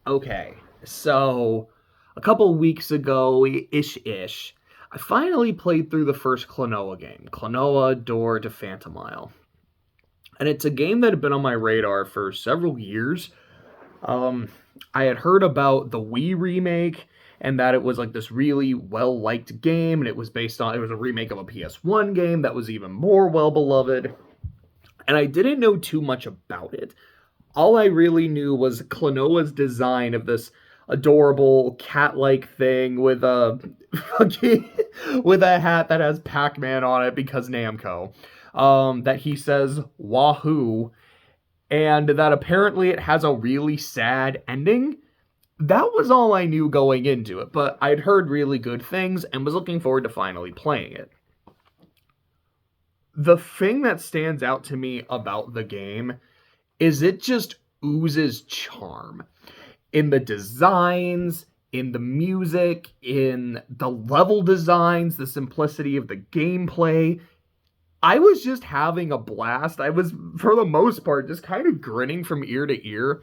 Okay, so a couple weeks ago, ish, I finally played through the first Klonoa game, Klonoa Door to Phantomile. And it's a game that had been on my radar for several years. Um, I had heard about the Wii remake and that it was like this really well liked game, and it was a remake of a PS1 game that was even more well beloved. And I didn't know too much about it. All I really knew was Klonoa's design of this adorable cat-like thing with a fucking with a hat that has Pac-Man on it because Namco. That he says Wahoo, and that apparently it has a really sad ending. That was all I knew going into it, but I'd heard really good things and was looking forward to finally playing it. The thing that stands out to me about the game is it just oozes charm in the designs, in the music, in the level designs, the simplicity of the gameplay. I was just having a blast. I was, for the most part, just kind of grinning from ear to ear.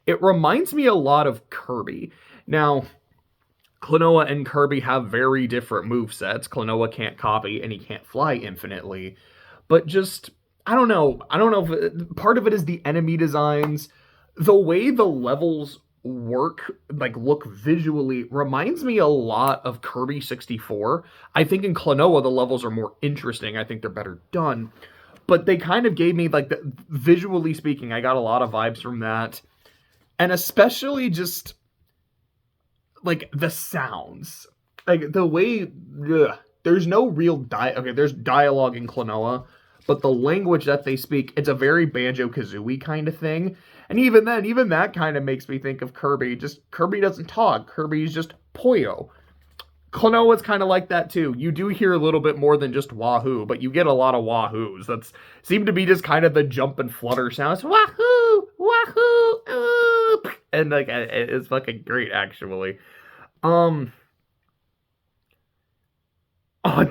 It reminds me a lot of Kirby. Now, Klonoa and Kirby have very different move sets. Klonoa can't copy and he can't fly infinitely. But just, I don't know. I don't know if part of it is the enemy designs. The way the levels work, like look visually, reminds me a lot of Kirby 64. I think in Klonoa, the levels are more interesting. I think they're better done. But they kind of gave me, like, visually speaking, I got a lot of vibes from that. And especially just like the sounds, like the way there's no real okay, there's dialogue in Klonoa, but the language that they speak, it's a very Banjo Kazooie kind of thing. And even then, even that kind of makes me think of Kirby. Just Kirby doesn't talk. Kirby's just Poyo. Klonoa's kind of like that too. You do hear a little bit more than just Wahoo, but you get a lot of Wahoos. That's seem to be just kind of the jump and flutter sounds. Wahoo, Wahoo, oop. And like it's fucking great actually. Um. Oh,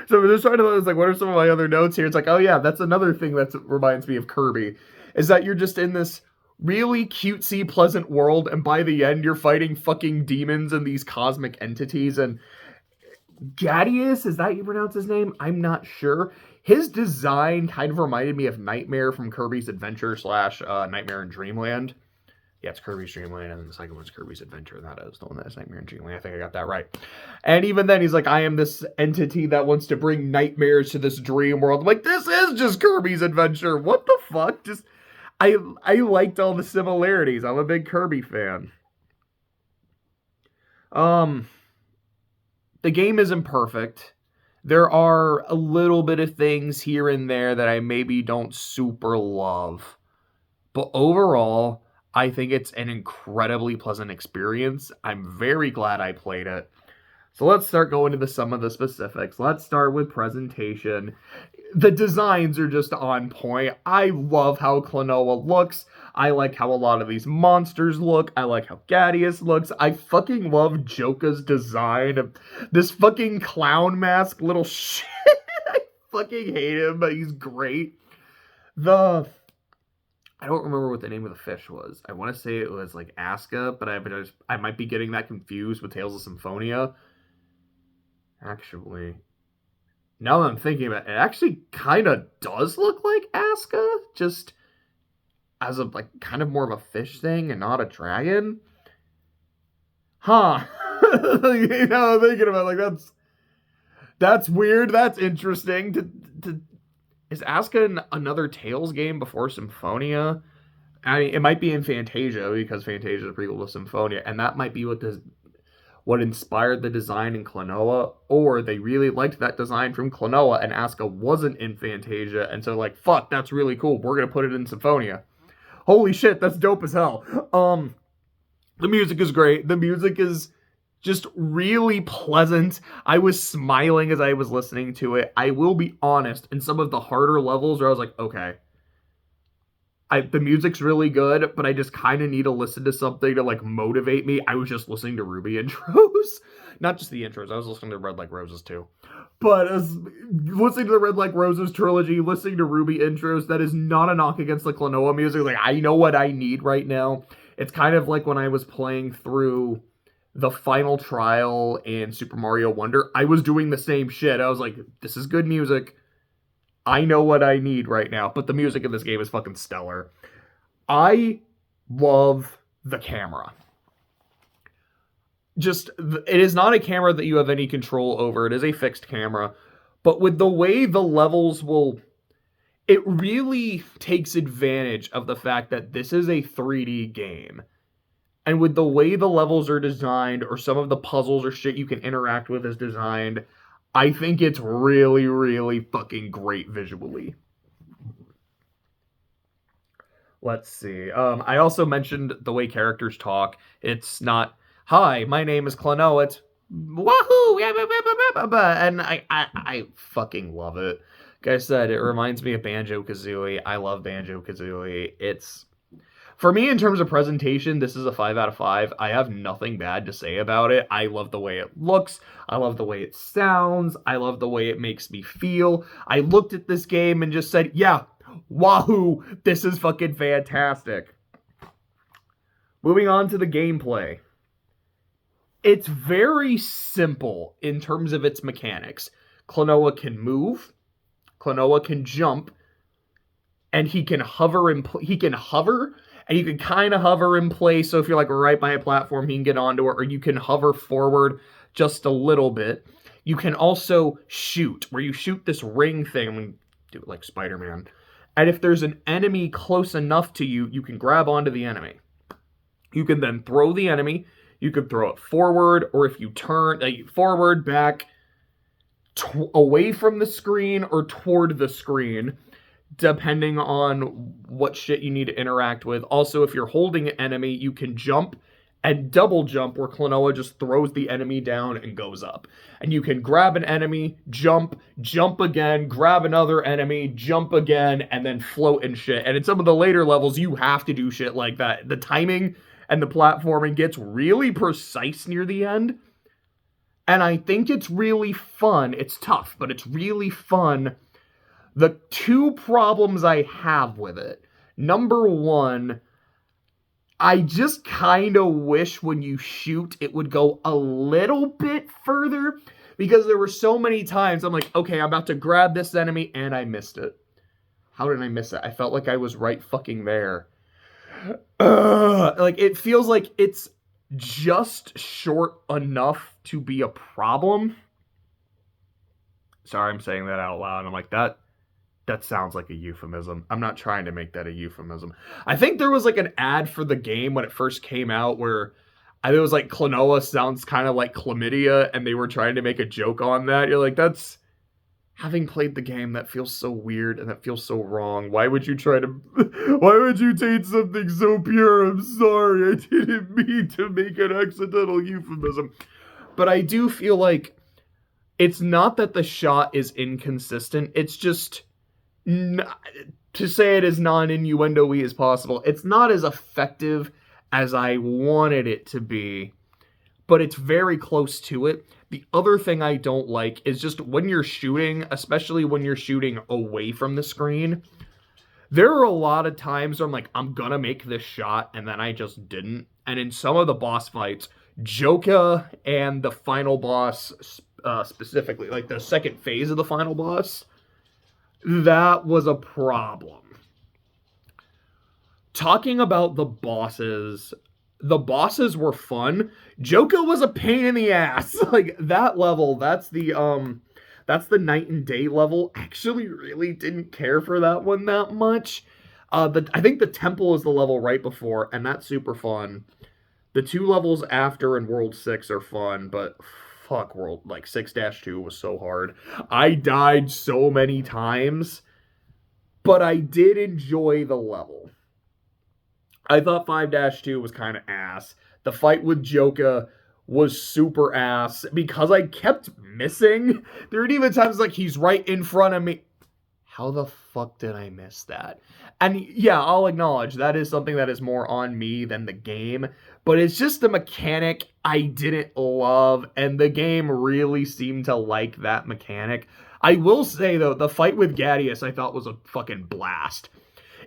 so this side of it is like, what are some of my other notes here? It's like, oh yeah, that's another thing that reminds me of Kirby, is that you're just in this really cutesy, pleasant world, and by the end, you're fighting fucking demons and these cosmic entities. And Gadius, is that you pronounce his name? I'm not sure. His design kind of reminded me of Nightmare from Kirby's Adventure slash Nightmare in Dreamland. Yeah, it's Kirby's Dreamland, and then the second one's Kirby's Adventure. That is the one that's Nightmare in Dreamland. I think I got that right. And even then, he's like, I am this entity that wants to bring nightmares to this dream world. I'm like, this is just Kirby's Adventure. What the fuck? Just, I liked all the similarities. I'm a big Kirby fan. Um, the game isn't perfect. There are a little bit of things here and there that I maybe don't super love. But overall, I think it's an incredibly pleasant experience. I'm very glad I played it. So let's start going into some of the specifics. Let's start with presentation. The designs are just on point. I love how Klonoa looks. I like how a lot of these monsters look. I like how Gadius looks. I fucking love Joka's design of this fucking clown mask little shit. I fucking hate him, but he's great. The I don't remember what the name of the fish was. I want to say it was like Aska, but I might be getting that confused with Tales of Symphonia. Actually, now that I'm thinking about it, it actually kind of does look like Aska, just as a like kind of more of a fish thing and not a dragon. Huh? Thinking about it, like that's weird. That's interesting. To is Aska in another Tales game before Symphonia? I mean, it might be in Fantasia because Fantasia is a prequel to Symphonia, and that might be what inspired the design in Klonoa, or they really liked that design from Klonoa and Aska wasn't in Fantasia, and so like, fuck, that's really cool. We're gonna put it in Symphonia. Holy shit, that's dope as hell. The music is great. The music is just really pleasant. I was smiling as I was listening to it. I will be honest, in some of the harder levels where I was like, okay, the music's really good, but I just kind of need to listen to something to like motivate me. I was just listening to Ruby intros, not just the intros. I was listening to Red Like Roses too, but as listening to the Red Like Roses trilogy, listening to Ruby intros. That is not a knock against the Klonoa music. Like I know what I need right now. It's kind of like when I was playing through the final trial in Super Mario Wonder. I was doing the same shit. I was like, this is good music. I know what I need right now. But the music in this game is fucking stellar. I love the camera. Just, it is not a camera that you have any control over. It is a fixed camera. But with the way the levels will, it really takes advantage of the fact that this is a 3D game. And with the way the levels are designed, or some of the puzzles or shit you can interact with is designed, I think it's really, really fucking great visually. Let's see. I also mentioned the way characters talk. It's not, hi, my name is Klonoa. It's, wahoo! And I fucking love it. Like I said, it reminds me of Banjo-Kazooie. I love Banjo-Kazooie. It's, for me, in terms of presentation, this is a 5 out of 5. I have nothing bad to say about it. I love the way it looks. I love the way it sounds. I love the way it makes me feel. I looked at this game and just said, yeah, wahoo, this is fucking fantastic. Moving on to the gameplay. It's very simple in terms of its mechanics. Klonoa can move. Klonoa can jump. And he can hover and you can kind of hover in place. So if you're like right by a platform, he can get onto it, or you can hover forward just a little bit. You can also shoot, where you shoot this ring thing. I'm going to do it like Spider-Man. And if there's an enemy close enough to you, you can grab onto the enemy. You can then throw the enemy. You could throw it forward, or if you turn forward, back, away from the screen, or toward the screen, depending on what shit you need to interact with. Also, if you're holding an enemy, you can jump and double jump, where Klonoa just throws the enemy down and goes up. And you can grab an enemy, jump again, grab another enemy, jump again, and then float and shit. And in some of the later levels, you have to do shit like that. The timing and the platforming gets really precise near the end. And I think it's really fun. It's tough, but it's really fun. The two problems I have with it. Number one, I just kind of wish when you shoot, it would go a little bit further, because there were so many times I'm like, okay, I'm about to grab this enemy, and I missed it. How did I miss it? I felt like I was right fucking there. Like, it feels like it's just short enough to be a problem. Sorry, I'm saying that out loud. I'm like, that sounds like a euphemism. I'm not trying to make that a euphemism. I think there was like an ad for the game when it first came out where it was like Klonoa sounds kind of like chlamydia, and they were trying to make a joke on that. You're like, that's, having played the game, that feels so weird and that feels so wrong. Why would you taint something so pure? I'm sorry, I didn't mean to make an accidental euphemism. But I do feel like it's not that the shot is inconsistent. It's just, to say it as non-innuendo-y as possible, it's not as effective as I wanted it to be, but it's very close to it. The other thing I don't like is just when you're shooting, especially when you're shooting away from the screen, there are a lot of times where I'm like, I'm gonna make this shot, and then I just didn't. And in some of the boss fights, Joka and the final boss, specifically, like the second phase of the final boss, that was a problem. Talking about the bosses were fun. Joka was a pain in the ass. Like, that level, that's the night and day level. Actually really didn't care for that one that much. I think the temple is the level right before, and that's super fun. The two levels after in World 6 are fun, but fuck, World, like 6-2 was so hard. I died so many times, but I did enjoy the level. I thought 5-2 was kind of ass. The fight with Joka was super ass because I kept missing. There were even times like he's right in front of me. How the fuck did I miss that? And yeah, I'll acknowledge that is something that is more on me than the game, but it's just the mechanic I didn't love, and the game really seemed to like that mechanic. I will say, though, the fight with Ghadius I thought was a fucking blast.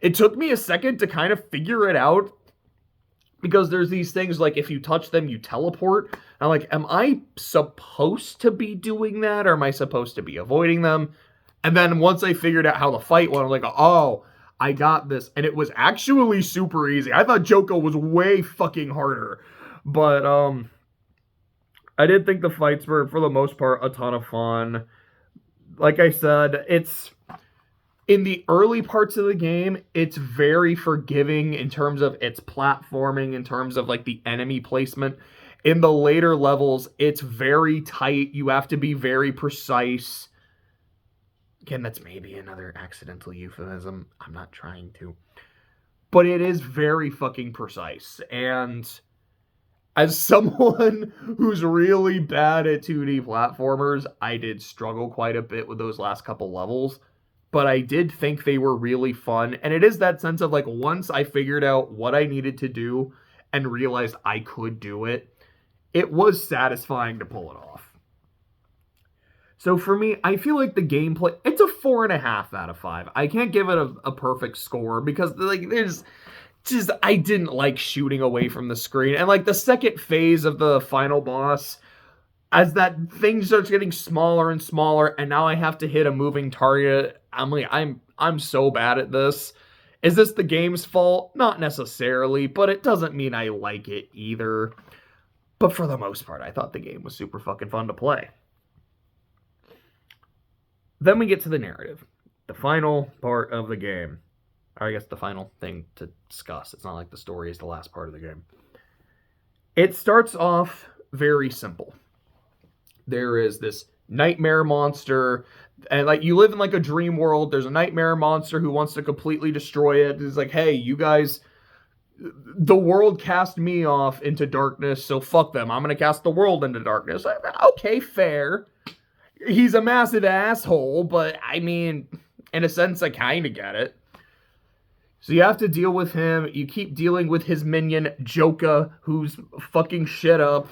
It took me a second to kind of figure it out, because there's these things like if you touch them, you teleport. I'm like, am I supposed to be doing that, or am I supposed to be avoiding them? And then once I figured out how the fight went, I'm like, oh, I got this. And it was actually super easy. I thought Joko was way fucking harder. But I did think the fights were, for the most part, a ton of fun. Like I said, it's in the early parts of the game, it's very forgiving in terms of its platforming, in terms of like the enemy placement. In the later levels, it's very tight. You have to be very precise. Again, that's maybe another accidental euphemism. I'm not trying to. But it is very fucking precise. And as someone who's really bad at 2D platformers, I did struggle quite a bit with those last couple levels. But I did think they were really fun. And it is that sense of like, once I figured out what I needed to do and realized I could do it, it was satisfying to pull it off. So for me, I feel like the gameplay, it's a 4.5 out of 5. I can't give it a perfect score because like there's just, I didn't like shooting away from the screen. And like the second phase of the final boss, as that thing starts getting smaller and smaller, and now I have to hit a moving target, I'm like, I'm so bad at this. Is this the game's fault? Not necessarily, but it doesn't mean I like it either. But for the most part, I thought the game was super fucking fun to play. Then we get to the narrative, the final part of the game. Or I guess the final thing to discuss. It's not like the story is the last part of the game. It starts off very simple. There is this nightmare monster, and like you live in like a dream world. There's a nightmare monster who wants to completely destroy it. It's like, hey, you guys, the world cast me off into darkness, so fuck them. I'm gonna cast the world into darkness. Okay, fair. He's a massive asshole, but I mean, in a sense, I kind of get it. So you have to deal with him. You keep dealing with his minion, Joka, who's fucking shit up.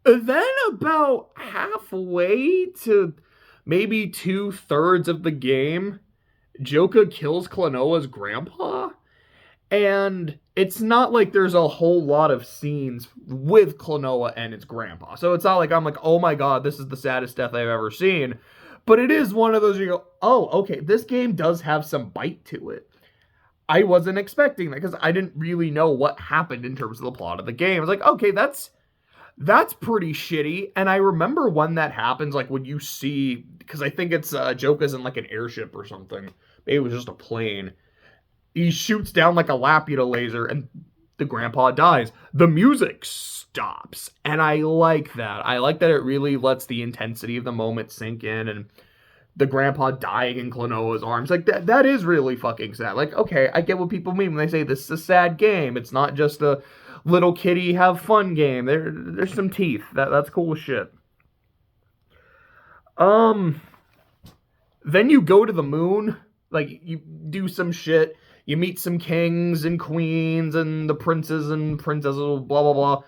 Then about halfway to maybe 2/3 of the game, Joka kills Klonoa's grandpa. And it's not like there's a whole lot of scenes with Klonoa and its grandpa. So it's not like I'm like, oh my god, this is the saddest death I've ever seen. But it is one of those you go, oh, okay, this game does have some bite to it. I wasn't expecting that because I didn't really know what happened in terms of the plot of the game. I was like, okay, that's pretty shitty. And I remember when that happens, like when you see, because I think it's Joka's in like an airship or something. Maybe it was just a plane. He shoots down like a Laputa laser and the grandpa dies. The music stops. And I like that. I like that it really lets the intensity of the moment sink in, and the grandpa dying in Klonoa's arms. Like that is really fucking sad. Like, okay, I get what people mean when they say this is a sad game. It's not just a little kitty have fun game. There's some teeth. That's cool as shit. Then you go to the moon. Like you do some shit. You meet some kings and queens and the princes and princesses, blah, blah, blah.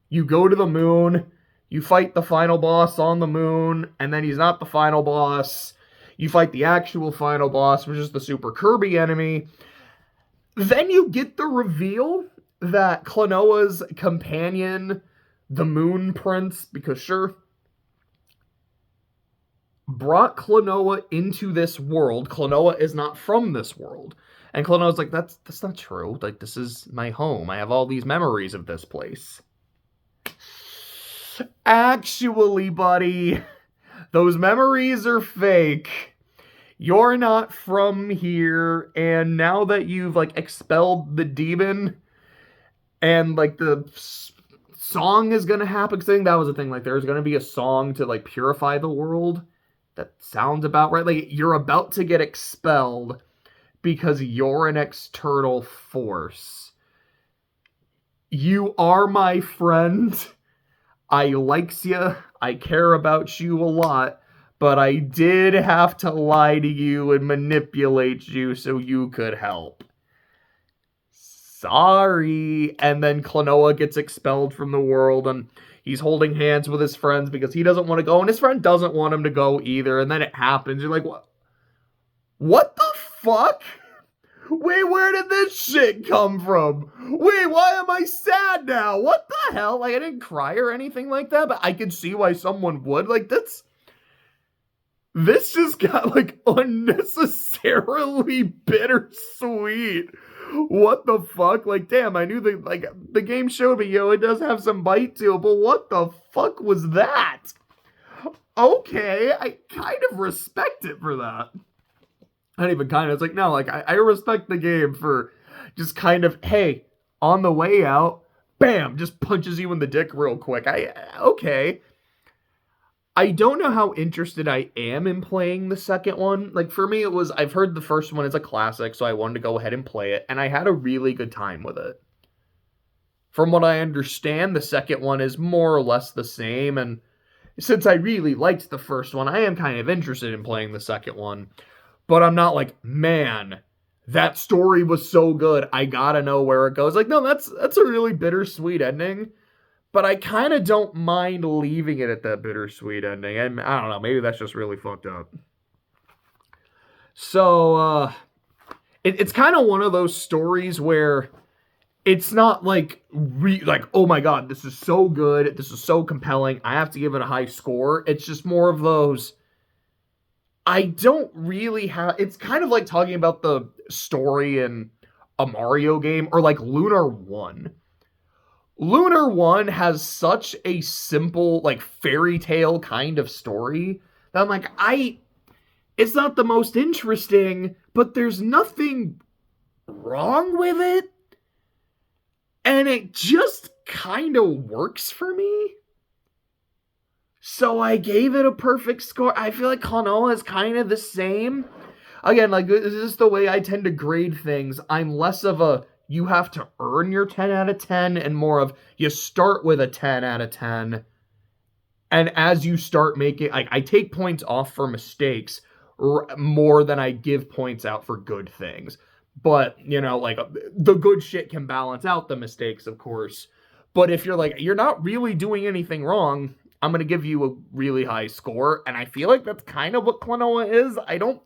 You go to the moon. You fight the final boss on the moon. And then he's not the final boss. You fight the actual final boss, which is the Super Kirby enemy. Then you get the reveal that Klonoa's companion, the Moon Prince, because sure, brought Klonoa into this world. Klonoa is not from this world. And Klonoa's like, that's not true. Like, this is my home. I have all these memories of this place. Actually, buddy, those memories are fake. You're not from here. And now that you've, like, expelled the demon and, like, the song is going to happen. Because I think that was the thing. Like, there's going to be a song to, like, purify the world. That sounds about right. Like, you're about to get expelled because you're an external force. You are my friend. I likes you. I care about you a lot. But I did have to lie to you and manipulate you so you could help. Sorry. And then Klonoa gets expelled from the world, and he's holding hands with his friends because he doesn't want to go, and his friend doesn't want him to go either. And then it happens. You're like, what? What the fuck? Wait, where did this shit come from? Wait, why am I sad now? What the hell? Like, I didn't cry or anything like that, but I could see why someone would. Like, this just got, like, unnecessarily bittersweet. What the fuck? Like, damn, I knew the game showed me, it does have some bite to it, but what the fuck was that? Okay, I kind of respect it for that. Not even kind of, it's like, no, like, I respect the game for just kind of, hey, on the way out, bam, just punches you in the dick real quick. Okay. I don't know how interested I am in playing the second one. Like, for me, I've heard the first one is a classic, so I wanted to go ahead and play it, and I had a really good time with it. From what I understand, the second one is more or less the same, and since I really liked the first one, I am kind of interested in playing the second one. But I'm not like, man, that story was so good, I gotta know where it goes. Like, no, that's a really bittersweet ending. But I kind of don't mind leaving it at that bittersweet ending. And I don't know, maybe that's just really fucked up. So, it's kind of one of those stories where it's not like, oh my god, this is so good, this is so compelling, I have to give it a high score. It's just more of those, I don't really have, it's kind of like talking about the story in a Mario game, or like Lunar 1. Lunar 1 has such a simple, like, fairy tale kind of story that I'm like, it's not the most interesting, but there's nothing wrong with it. And it just kind of works for me. So I gave it a perfect score. I feel like Klonoa is kind of the same. Again, like, this is the way I tend to grade things. I'm less of a, you have to earn your 10 out of 10, and more of, you start with a 10 out of 10. And as you start making, I take points off for mistakes more than I give points out for good things. But, like, the good shit can balance out the mistakes, of course. But if you're like, you're not really doing anything wrong, I'm going to give you a really high score. And I feel like that's kind of what Klonoa is. I don't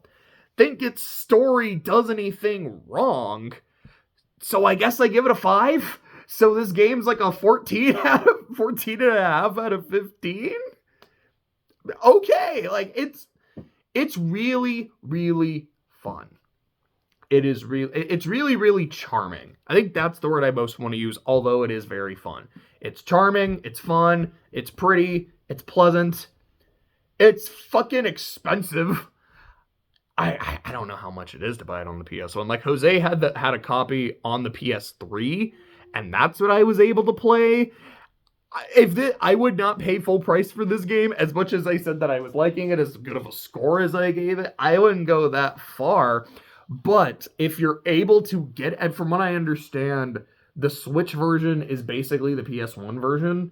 think its story does anything wrong. So I guess I give it a 5. So this game's like a 14 and a half out of 15. Okay, like, it's really, really fun. It's really, really charming. I think that's the word I most want to use, although it is very fun. It's charming, it's fun, it's pretty, it's pleasant. It's fucking expensive. I don't know how much it is to buy it on the PS1. Like, Jose had a copy on the PS3, and that's what I was able to play. I would not pay full price for this game, as much as I said that I was liking it, as good of a score as I gave it. I wouldn't go that far. But if you're able to get, and from what I understand, the Switch version is basically the PS1 version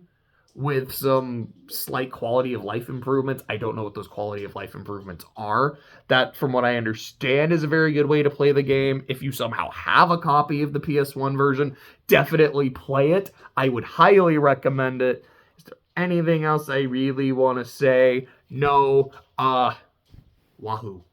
with some slight quality of life improvements. I don't know what those quality of life improvements are. That, from what I understand, is a very good way to play the game. If you somehow have a copy of the PS1 version, definitely play it. I would highly recommend it. Is there anything else I really want to say? No. Wahoo.